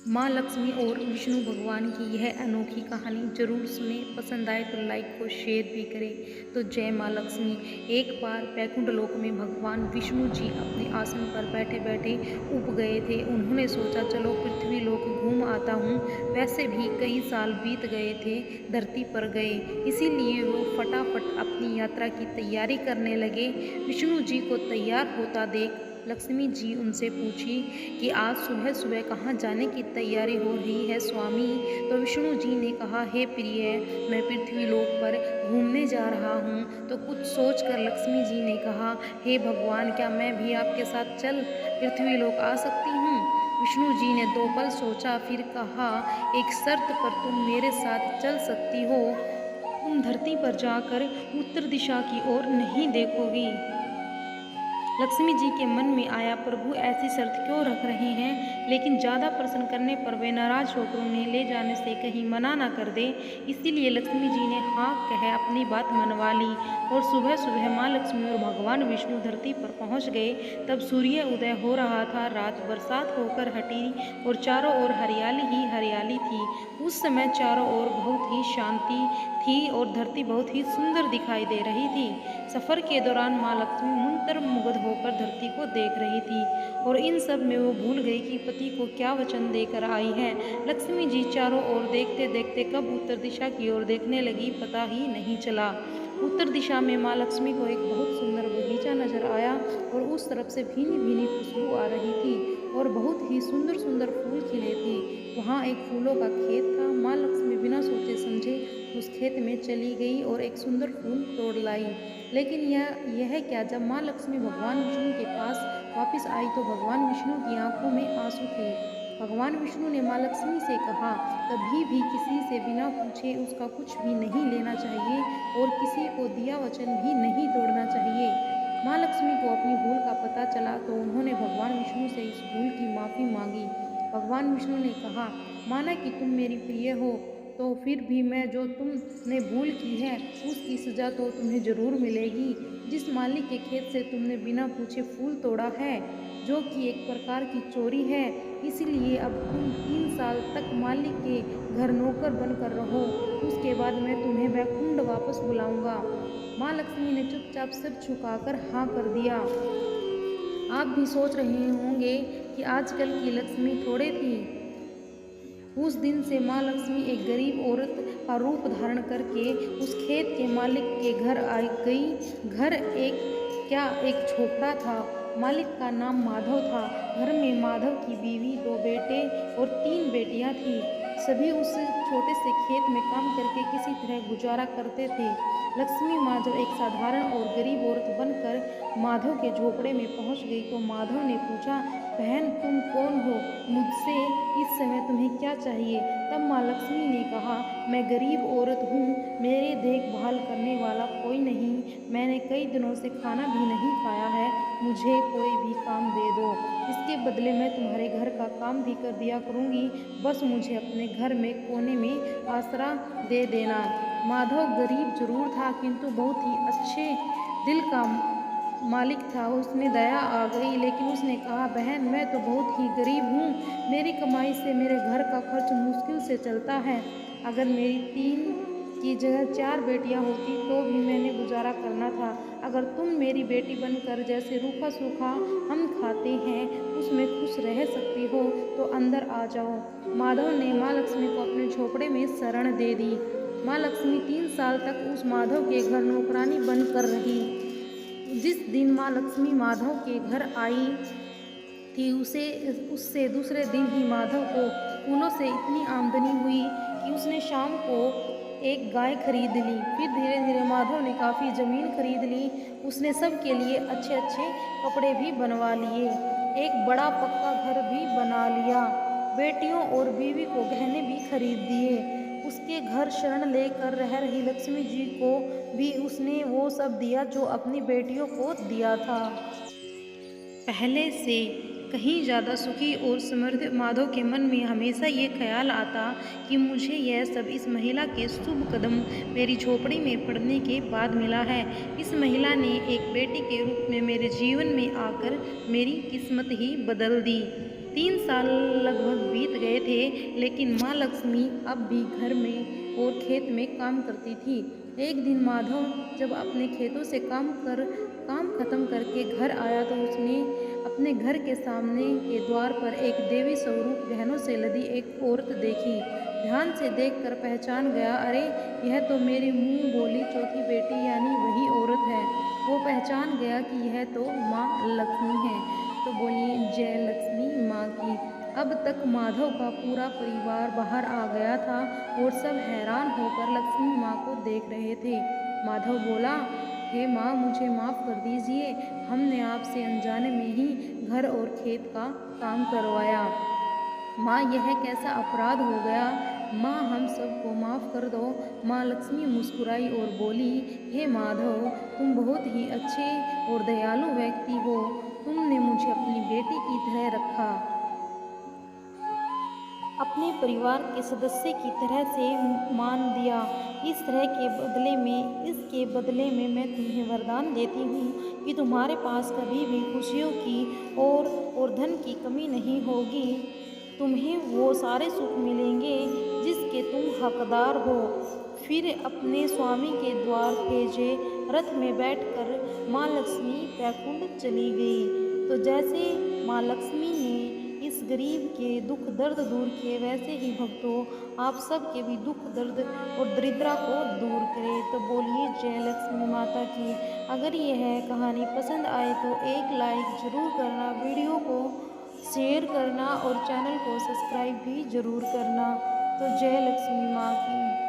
माँ लक्ष्मी और विष्णु भगवान की यह अनोखी कहानी जरूर सुने। पसंद आए तो लाइक को शेयर भी करें। तो जय माँ लक्ष्मी। एक बार बैकुंठ लोक में भगवान विष्णु जी अपने आसन पर बैठे बैठे उब गए थे। उन्होंने सोचा चलो पृथ्वी लोक घूम आता हूँ। वैसे भी कई साल बीत गए थे धरती पर गए, इसीलिए वो फटाफट अपनी यात्रा की तैयारी करने लगे। विष्णु जी को तैयार होता देख लक्ष्मी जी उनसे पूछी कि आज सुबह सुबह कहाँ जाने की तैयारी हो रही है स्वामी। तो विष्णु जी ने कहा, हे प्रिय, मैं पृथ्वी लोक पर घूमने जा रहा हूँ। तो कुछ सोचकर लक्ष्मी जी ने कहा, हे भगवान, क्या मैं भी आपके साथ चल पृथ्वी लोक आ सकती हूँ। विष्णु जी ने 2 पल सोचा, फिर कहा, एक शर्त पर तुम मेरे साथ चल सकती हो। तुम धरती पर जाकर उत्तर दिशा की ओर नहीं देखोगी। लक्ष्मी जी के मन में आया, प्रभु ऐसी शर्त क्यों रख रहे हैं, लेकिन ज़्यादा प्रश्न करने पर वे नाराज होकर उन्हें ले जाने से कहीं मना न कर दे। इसीलिए लक्ष्मी जी ने हाँ कह अपनी बात मनवा ली। और सुबह सुबह माँ लक्ष्मी और भगवान विष्णु धरती पर पहुँच गए। तब सूर्य उदय हो रहा था, रात बरसात होकर हटी और चारों ओर हरियाली ही हरियाली थी। उस समय चारों ओर बहुत ही शांति थी और धरती बहुत ही सुंदर दिखाई दे रही थी। सफ़र के दौरान माँ लक्ष्मी मंत्रमुग्ध होकर धरती को देख रही थी और इन सब में वो भूल गई कि पति को क्या वचन देकर आई है। लक्ष्मी जी चारों ओर देखते देखते कब उत्तर दिशा की ओर देखने लगी, पता ही नहीं चला। उत्तर दिशा में माँ लक्ष्मी को एक बहुत सुंदर बगीचा नजर आया और उस तरफ से भीनी भीनी खुशबू आ रही थी और बहुत ही सुंदर सुंदर फूल खिले थे। वहाँ एक फूलों का खेत था। माँ लक्ष्मी बिना सोचे समझे उस खेत में चली गई और एक सुंदर फूल तोड़ लाई। लेकिन यह क्या, जब माँ लक्ष्मी भगवान विष्णु के पास वापस आई तो भगवान विष्णु की आंखों में आंसू थे। भगवान विष्णु ने माँ लक्ष्मी से कहा, कभी भी किसी से बिना पूछे उसका कुछ भी नहीं लेना चाहिए और किसी को दिया वचन भी नहीं तोड़ना चाहिए। माँ लक्ष्मी को अपनी भूल का पता चला तो उन्होंने भगवान विष्णु से इस भूल की माफ़ी मांगी। भगवान विष्णु ने कहा, माना कि तुम मेरी प्रिय हो, तो फिर भी मैं जो तुमने भूल की है उसकी सज़ा तो तुम्हें ज़रूर मिलेगी। जिस मालिक के खेत से तुमने बिना पूछे फूल तोड़ा है, जो कि एक प्रकार की चोरी है, इसलिए अब तुम 3 साल तक मालिक के घर नौकर बनकर रहो। उसके बाद मैं तुम्हें वैकुंठ वापस बुलाऊंगा। माँ लक्ष्मी ने चुपचाप सिर झुकाकर हाँ कर दिया। आप भी सोच रहे होंगे कि आजकल की लक्ष्मी थोड़े थी। उस दिन से माँ लक्ष्मी एक गरीब औरत का रूप धारण करके उस खेत के मालिक के घर आई गई। घर एक झोपड़ा था। मालिक का नाम माधव था। घर में माधव की बीवी, 2 बेटे और 3 बेटियां थी। सभी उस छोटे से खेत में काम करके किसी तरह गुजारा करते थे। लक्ष्मी माधव एक साधारण और गरीब औरत बनकर माधव के झोपड़े में पहुंच गई तो माधव ने पूछा, बहन तुम कौन हो, मुझसे इस समय तुम्हें क्या चाहिए। तब माँ लक्ष्मी ने कहा, मैं गरीब औरत हूँ, मेरे देखभाल करने वाला कोई नहीं, मैंने कई दिनों से खाना भी नहीं खाया है, मुझे कोई भी काम दे दो, इसके बदले मैं तुम्हारे घर का काम भी कर दिया करूँगी, बस मुझे अपने घर में कोने में आसरा दे देना। माधव गरीब जरूर था किंतु बहुत ही अच्छे दिल का मालिक था। उसमें दया आ गई, लेकिन उसने कहा, बहन मैं तो बहुत ही गरीब हूँ, मेरी कमाई से मेरे घर का खर्च मुश्किल से चलता है। अगर मेरी 3 की जगह 4 बेटियाँ होती तो भी मैंने गुजारा करना था। अगर तुम मेरी बेटी बनकर जैसे रूखा सूखा हम खाते हैं उसमें खुश रह सकती हो तो अंदर आ जाओ। माधव ने माँ लक्ष्मी को अपने झोपड़े में शरण दे दी। माँ लक्ष्मी 3 साल तक उस माधव के घर नौकरानी बनकर रही। जिस दिन माँ लक्ष्मी माधव के घर आई थी उससे दूसरे दिन ही माधव को फूलों से इतनी आमदनी हुई कि उसने शाम को एक गाय खरीद ली। फिर धीरे धीरे माधव ने काफ़ी ज़मीन खरीद ली। उसने सबके लिए अच्छे अच्छे कपड़े भी बनवा लिए, एक बड़ा पक्का घर भी बना लिया, बेटियों और बीवी को गहने भी खरीद दिए। उसके घर शरण लेकर रह रही लक्ष्मी जी को भी उसने वो सब दिया जो अपनी बेटियों को दिया था। पहले से कहीं ज़्यादा सुखी और समृद्ध माधव के मन में हमेशा ये ख्याल आता कि मुझे यह सब इस महिला के शुभ कदम मेरी झोपड़ी में पड़ने के बाद मिला है। इस महिला ने एक बेटी के रूप में मेरे जीवन में आकर मेरी किस्मत ही बदल दी। 3 साल लगभग बीत गए थे, लेकिन माँ लक्ष्मी अब भी घर में और खेत में काम करती थी। एक दिन माधव जब अपने खेतों से काम खत्म करके घर आया तो उसने अपने घर के सामने के द्वार पर एक देवी स्वरूप गहनों से लदी एक औरत देखी। ध्यान से देखकर पहचान गया, अरे यह तो मेरी मुंह बोली चौथी बेटी यानी वही औरत है। वो पहचान गया कि यह तो माँ लक्ष्मी है। तो बोलिए जय लक्ष्मी माँ की। अब तक माधव का पूरा परिवार बाहर आ गया था और सब हैरान होकर लक्ष्मी माँ को देख रहे थे। माधव बोला, हे माँ, मुझे माफ़ कर दीजिए, हमने आपसे अनजाने में ही घर और खेत का काम करवाया। माँ, यह कैसा अपराध हो गया। माँ, हम सबको माफ़ कर दो। माँ लक्ष्मी मुस्कुराई और बोली, हे माधव, तुम बहुत ही अच्छे और दयालु व्यक्ति हो। तुमने मुझे अपनी बेटी की तरह रखा, अपने परिवार के सदस्य की तरह से मान दिया। इसके बदले में मैं तुम्हें वरदान देती हूँ कि तुम्हारे पास कभी भी खुशियों की और धन की कमी नहीं होगी। तुम्हें वो सारे सुख मिलेंगे जिसके तुम हकदार हो। फिर अपने स्वामी के द्वार भेजे रथ में बैठकर माँ लक्ष्मी बैकुंठ चली गई। तो जैसे माँ लक्ष्मी ने इस गरीब के दुख दर्द दूर किए, वैसे ही भक्तों आप सब के भी दुख दर्द और दरिद्रा को दूर करे। तो बोलिए जय लक्ष्मी माता की। अगर यह कहानी पसंद आए तो एक लाइक ज़रूर करना, वीडियो को शेयर करना और चैनल को सब्सक्राइब भी ज़रूर करना। तो जय लक्ष्मी माँ की।